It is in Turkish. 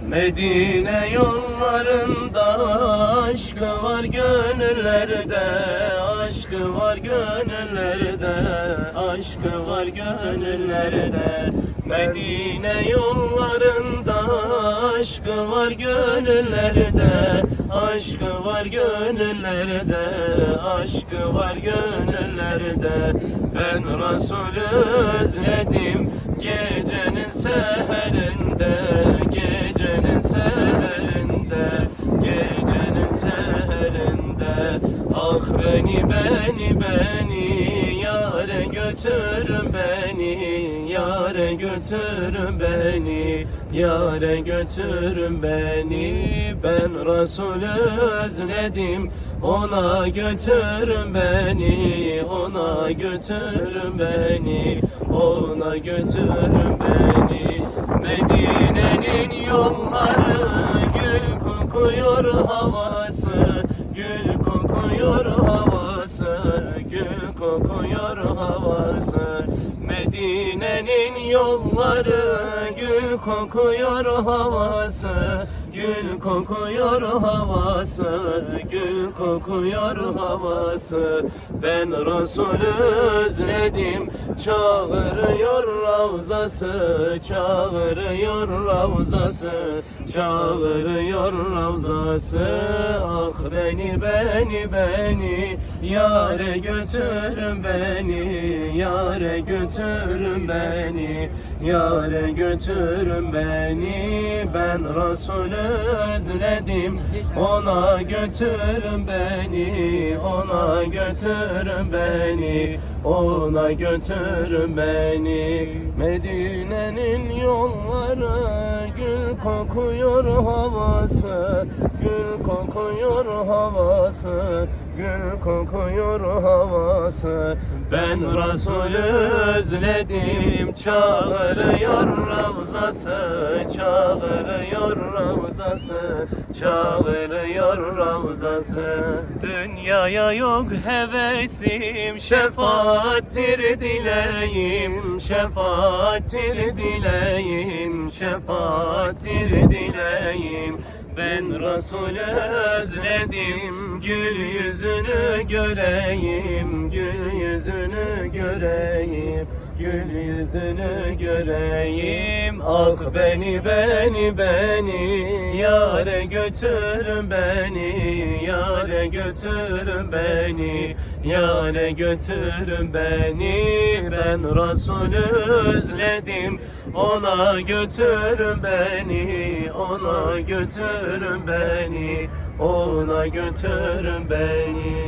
Medine yollarında aşkı var gönüllerde, aşkı var gönüllerde, aşkı var gönüllerde. Medine yollarında aşkı var gönüllerde, aşkı var gönüllerde, aşkı var gönüllerde. Ben Resulü özledim gecenin seherinde, gecenin seherinde, gecenin seherinde. Ah beni yâre götürün beni, yâre götürün beni, yâre götürün beni. Ben Resulü özledim, ona götürün beni, ona götürün beni, ona götürün beni. Medine'nin yolları gül kokuyor havası, gül kokuyor havası, gül kokuyor havası. Medine'nin yolları gül kokuyor havası, gül kokuyor havası, gül kokuyor havası. Ben Resulü özledim, çağırıyor ravzası, çağırıyor ravzası, çağırıyor ravzası. Ah beni yâre götürün beni, yâre götürün beni, yâre götürün beni. Ben Resulü özledim, ona götürün beni, ona götürün beni, ona götürün beni. Medine'nin yolları gül kokuyor havası, gül kokuyor havası, gül kokuyor havası. Ben Resulü özledim, çağırıyor ravzası, çağırıyor ravzası, çağırıyor ravzası. Dünyaya yok hevesim, şefaattir dileğim, şefaattir dileğim, şefaattir dileğim. Ben Resulü özledim, gül yüzünü göreyim, gül yüzünü göreyim, gül yüzünü göreyim. Ah beni yâre götürün beni, yâre götürün beni, yâre götürün beni. Ben Resulü özledim, ona götürün beni, ona götürün beni, ona götürün beni.